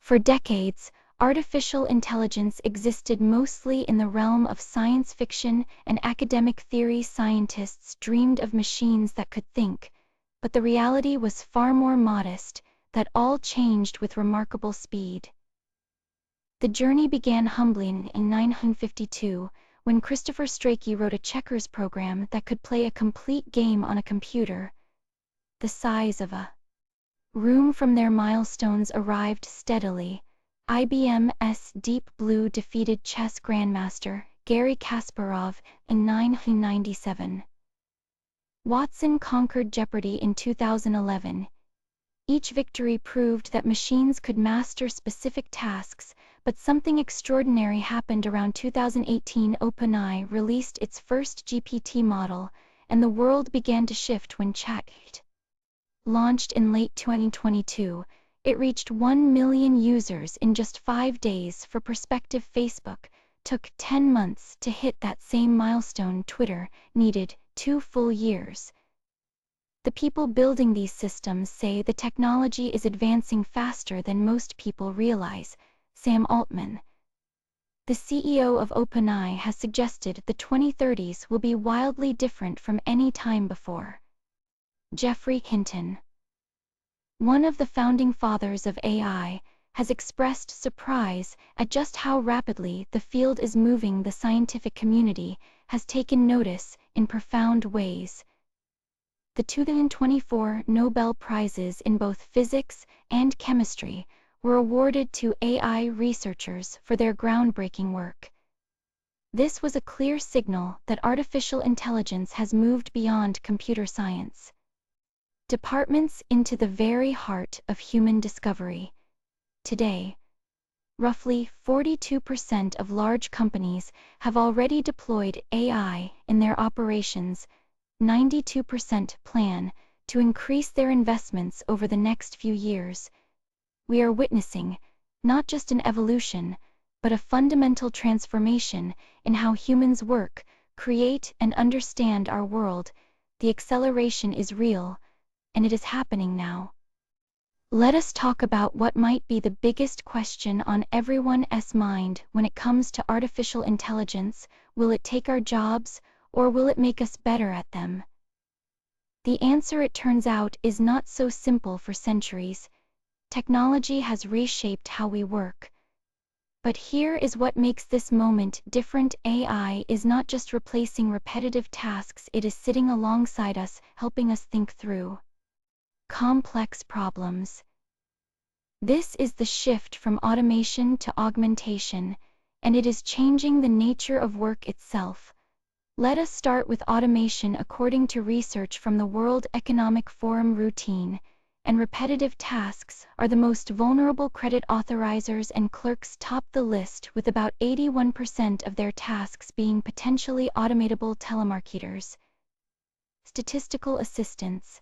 For decades, artificial intelligence existed mostly in the realm of science fiction and academic theory. Scientists dreamed of machines that could think, but the reality was far more modest. That all changed with remarkable speed. The journey began humbly in 1952, when Christopher Strachey wrote a checkers program that could play a complete game on a computer the size of a room. From there, milestones arrived steadily. IBM's Deep Blue defeated chess grandmaster Garry Kasparov in 1997. Watson conquered Jeopardy in 2011. Each victory proved that machines could master specific tasks, but something extraordinary happened around 2018. OpenAI released its first GPT model, and the world began to shift when ChatGPT launched in late 2022. It reached 1 million users in just 5 days. For perspective, Facebook took 10 months to hit that same milestone. Twitter needed 2 full years. The people building these systems say the technology is advancing faster than most people realize. Sam Altman, the CEO of OpenAI, has suggested the 2030s will be wildly different from any time before. Geoffrey Hinton, one of the founding fathers of AI, has expressed surprise at just how rapidly the field is moving. The scientific community has taken notice in profound ways. The 2024 Nobel Prizes in both physics and chemistry were awarded to AI researchers for their groundbreaking work. This was a clear signal that artificial intelligence has moved beyond computer science departments into the very heart of human discovery. Today, roughly 42% of large companies have already deployed AI in their operations. 92% plan to increase their investments over the next few years. We are witnessing not just an evolution, but a fundamental transformation in how humans work, create, and understand our world. The acceleration is real, and it is happening now. Let us talk about what might be the biggest question on everyone's mind when it comes to artificial intelligence. Will it take our jobs, or will it make us better at them? The answer, it turns out, is not so simple. For centuries, technology has reshaped how we work. But here is what makes this moment different. AI is not just replacing repetitive tasks, it is sitting alongside us, helping us think through complex problems. This is the shift from automation to augmentation, and it is changing the nature of work itself. Let us start with automation. According to research from the World Economic Forum, routine and repetitive tasks are the most vulnerable. Credit authorizers and clerks top the list, with about 81% of their tasks being potentially automatable. Telemarketers, statistical assistants,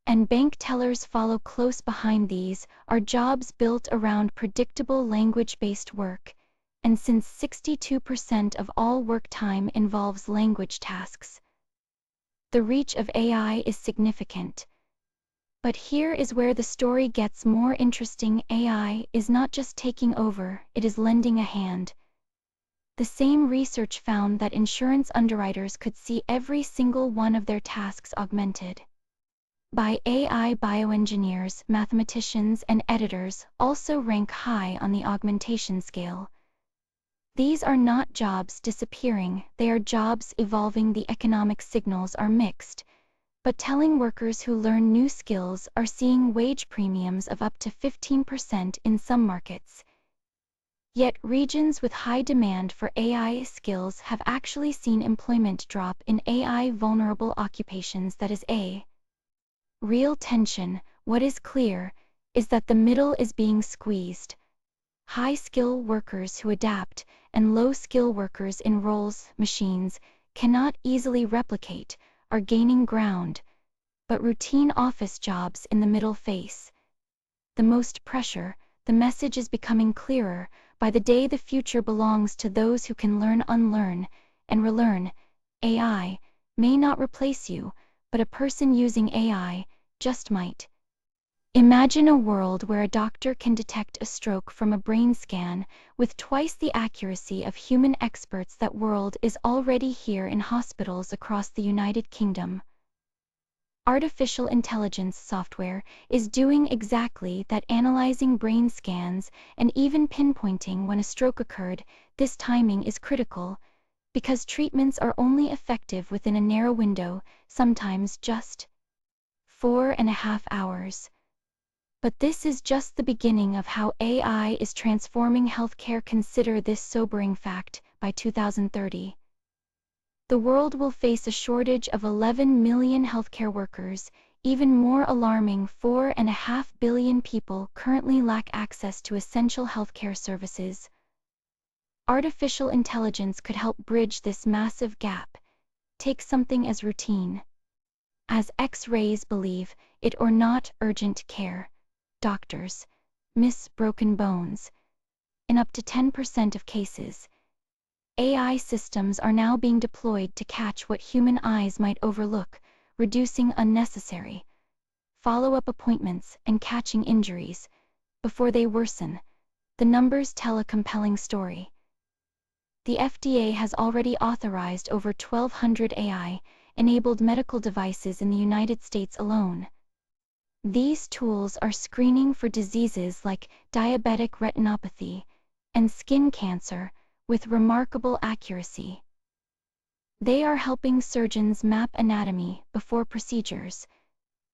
and bank tellers follow close behind. These are jobs built around predictable language-based work. And since 62% of all work time involves language tasks, the reach of AI is significant. But here is where the story gets more interesting. AI is not just taking over, it is lending a hand. The same research found that insurance underwriters could see every single one of their tasks augmented by AI. Bioengineers, mathematicians, and editors also rank high on the augmentation scale. These are not jobs disappearing, they are jobs evolving. The economic signals are mixed, but telling workers who learn new skills are seeing wage premiums of up to 15% in some markets. Yet regions with high demand for AI skills have actually seen employment drop in AI vulnerable occupations. That is a real tension. What is clear is that the middle is being squeezed. High-skill workers who adapt, and low-skill workers in roles machines cannot easily replicate, are gaining ground. But routine office jobs in the middle face the most pressure. The message is becoming clearer. By the day, the future belongs to those who can learn, unlearn, and relearn. AI may not replace you, but a person using AI just might. Imagine a world where a doctor can detect a stroke from a brain scan with twice the accuracy of human experts. That world is already here in hospitals across the United Kingdom. Artificial intelligence software is doing exactly that, analyzing brain scans and even pinpointing when a stroke occurred. This timing is critical because treatments are only effective within a narrow window, sometimes just 4.5 hours. But this is just the beginning of how AI is transforming healthcare. Consider this sobering fact: by 2030, the world will face a shortage of 11 million healthcare workers. Even more alarming, 4.5 billion people currently lack access to essential healthcare services. Artificial intelligence could help bridge this massive gap. Take something as routine as X-rays, believe it or not, urgent care. Doctors miss broken bones. In up to 10% of cases, AI systems are now being deployed to catch what human eyes might overlook, reducing unnecessary follow-up appointments and catching injuries before they worsen. The numbers tell a compelling story. The FDA has already authorized over 1,200 AI-enabled medical devices in the United States alone. These tools are screening for diseases like diabetic retinopathy and skin cancer with remarkable accuracy. They are helping surgeons map anatomy before procedures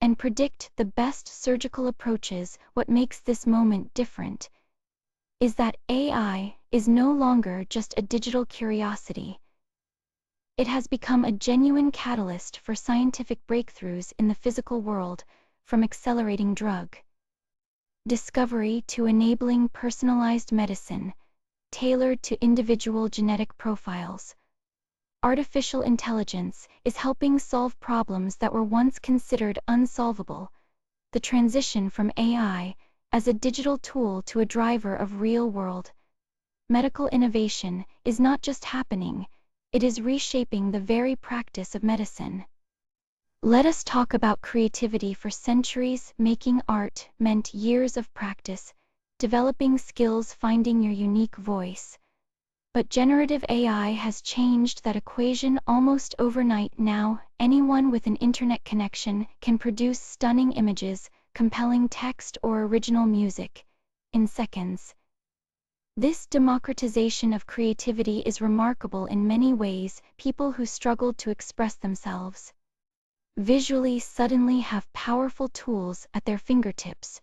and predict the best surgical approaches. What makes this moment different is that AI is no longer just a digital curiosity. It has become a genuine catalyst for scientific breakthroughs in the physical world, from accelerating drug discovery to enabling personalized medicine tailored to individual genetic profiles. Artificial intelligence is helping solve problems that were once considered unsolvable. The transition from AI as a digital tool to a driver of real-world medical innovation is not just happening, it is reshaping the very practice of medicine. Let us talk about creativity. For centuries, making art meant years of practice, developing skills, finding your unique voice. But generative AI has changed that equation almost overnight. Now, anyone with an internet connection can produce stunning images, compelling text, or original music in seconds. This democratization of creativity is remarkable in many ways. People who struggled to express themselves visually suddenly have powerful tools at their fingertips.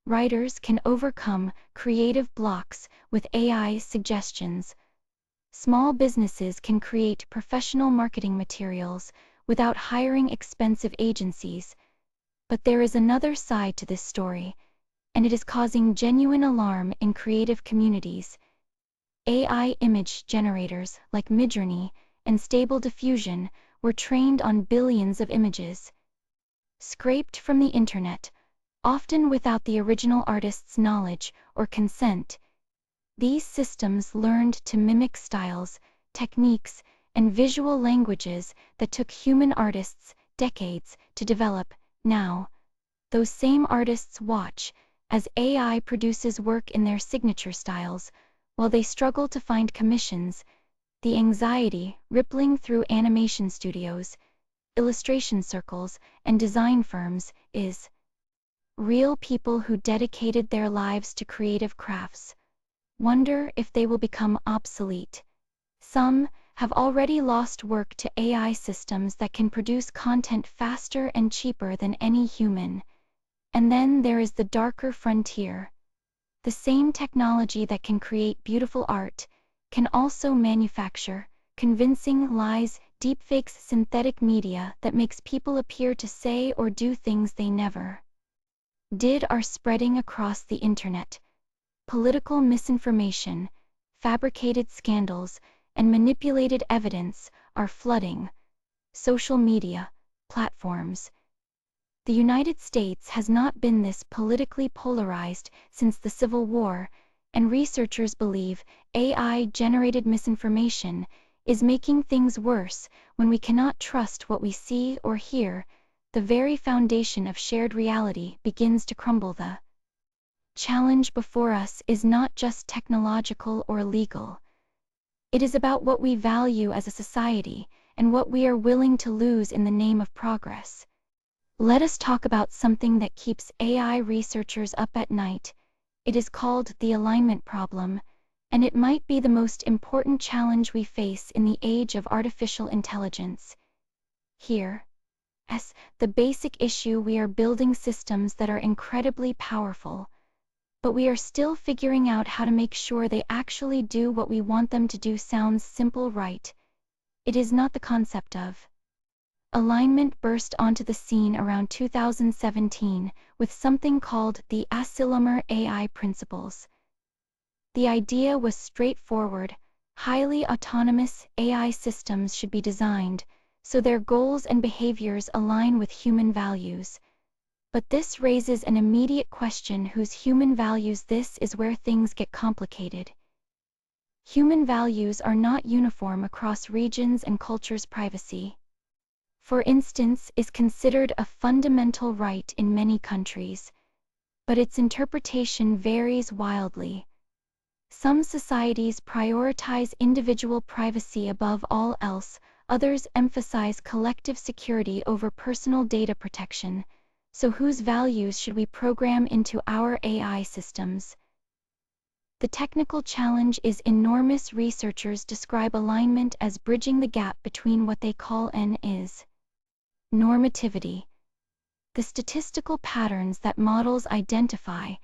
Writers can overcome creative blocks with AI suggestions. Small businesses can create professional marketing materials without hiring expensive agencies. But there is another side to this story, and it is causing genuine alarm in creative communities. AI image generators like Midjourney and Stable Diffusion were trained on billions of images scraped from the internet, often without the original artist's knowledge or consent. These systems learned to mimic styles, techniques, and visual languages that took human artists decades to develop. Now, those same artists watch as AI produces work in their signature styles, while they struggle to find commissions. The anxiety rippling through animation studios, illustration circles, and design firms is real. People who dedicated their lives to creative crafts wonder if they will become obsolete. Some have already lost work to AI systems that can produce content faster and cheaper than any human. And then there is the darker frontier. The same technology that can create beautiful art can also manufacture convincing lies. Deepfakes, synthetic media that makes people appear to say or do things they never did, are spreading across the internet. Political misinformation, fabricated scandals, and manipulated evidence are flooding social media platforms. The United States has not been this politically polarized since the Civil War, and researchers believe AI-generated misinformation is making things worse. When we cannot trust what we see or hear, the very foundation of shared reality begins to crumble. The challenge before us is not just technological or legal. It is about what we value as a society and what we are willing to lose in the name of progress. Let us talk about something that keeps AI researchers up at night. It is called the alignment problem, and it might be the most important challenge we face in the age of artificial intelligence. Here, as the basic issue, we are building systems that are incredibly powerful, but we are still figuring out how to make sure they actually do what we want them to do. Sounds simple, right? It is not. The concept of alignment burst onto the scene around 2017 with something called the Asilomar AI principles. The idea was straightforward: highly autonomous AI systems should be designed so their goals and behaviors align with human values. But this raises an immediate question: whose human values? This is where things get complicated. Human values are not uniform across regions and cultures. Privacy, for instance, is considered a fundamental right in many countries, but its interpretation varies wildly. Some societies prioritize individual privacy above all else, others emphasize collective security over personal data protection. So whose values should we program into our AI systems? The technical challenge is enormous. Researchers describe alignment as bridging the gap between what they call N is normativity, the statistical patterns that models identify,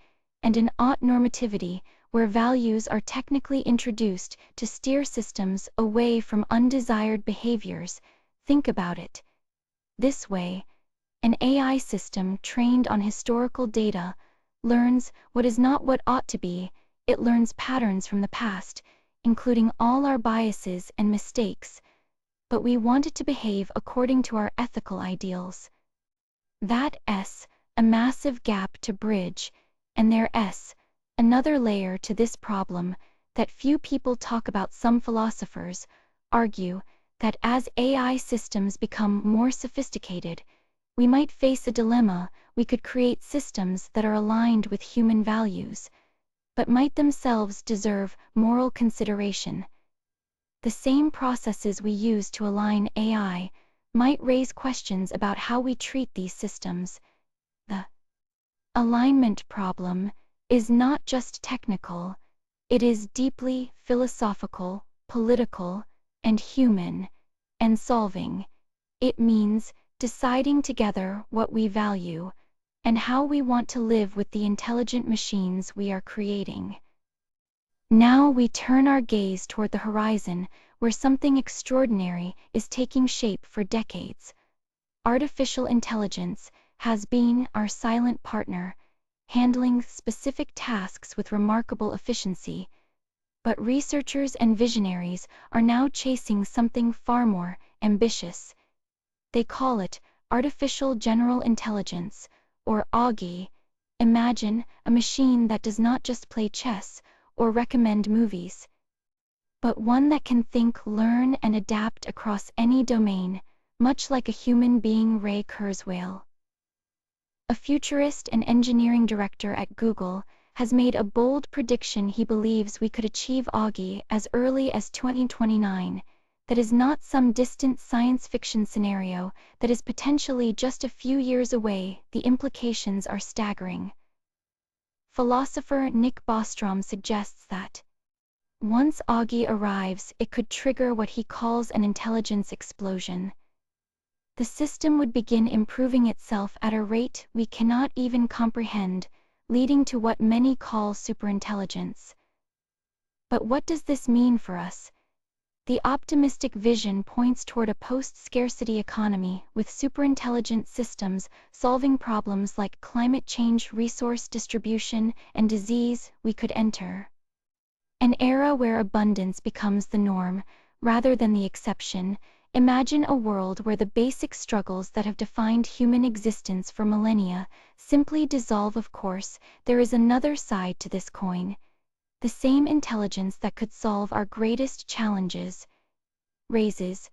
and an ought normativity, where values are technically introduced to steer systems away from undesired behaviors. Think about it this way: an AI system trained on historical data learns what is not what ought to be. It learns patterns from the past, including all our biases and mistakes, but we want it to behave according to our ethical ideals. That's a massive gap to bridge, and there's another layer to this problem that few people talk about. Some philosophers argue that as AI systems become more sophisticated, we might face a dilemma. We could create systems that are aligned with human values, but might themselves deserve moral consideration. The same processes we use to align AI might raise questions about how we treat these systems. The alignment problem is not just technical, it is deeply philosophical, political, and human, and solving it means deciding together what we value and how we want to live with the intelligent machines we are creating. Now we turn our gaze toward the horizon, where something extraordinary is taking shape. For decades, artificial intelligence has been our silent partner, handling specific tasks with remarkable efficiency. But researchers and visionaries are now chasing something far more ambitious. They call it artificial general intelligence, or AGI. Imagine a machine that does not just play chess or recommend movies, but one that can think, learn, and adapt across any domain, much like a human being. Ray Kurzweil, a futurist and engineering director at Google, has made a bold prediction. He believes we could achieve AGI as early as 2029. That is not some distant science fiction scenario, that is potentially just a few years away. The implications are staggering. Philosopher Nick Bostrom suggests that once AGI arrives, it could trigger what he calls an intelligence explosion. The system would begin improving itself at a rate we cannot even comprehend, leading to what many call superintelligence. But what does this mean for us? The optimistic vision points toward a post-scarcity economy, with superintelligent systems solving problems like climate change, resource distribution, and disease. We could enter an era where abundance becomes the norm, rather than the exception. Imagine a world where the basic struggles that have defined human existence for millennia simply dissolve. Of course, there is another side to this coin. The same intelligence that could solve our greatest challenges raises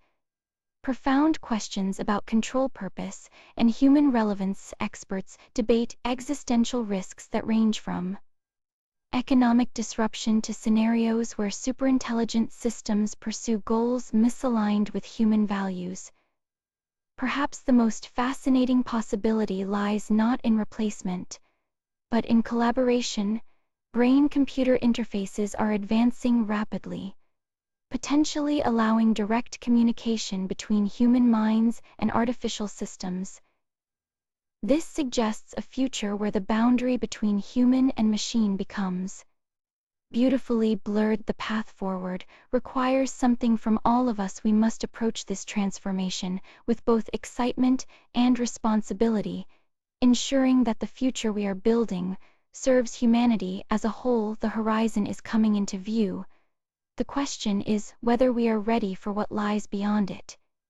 Profound questions about control, purpose, and human relevance. Experts debate existential risks that range from economic disruption to scenarios where superintelligent systems pursue goals misaligned with human values. Perhaps the most fascinating possibility lies not in replacement, but in collaboration. Brain-computer interfaces are advancing rapidly, potentially allowing direct communication between human minds and artificial systems. This suggests a future where the boundary between human and machine becomes beautifully blurred. The path forward requires something from all of us. We must approach this transformation with both excitement and responsibility, ensuring that the future we are building serves humanity as a whole. The horizon is coming into view. The question is whether we are ready for what lies beyond it.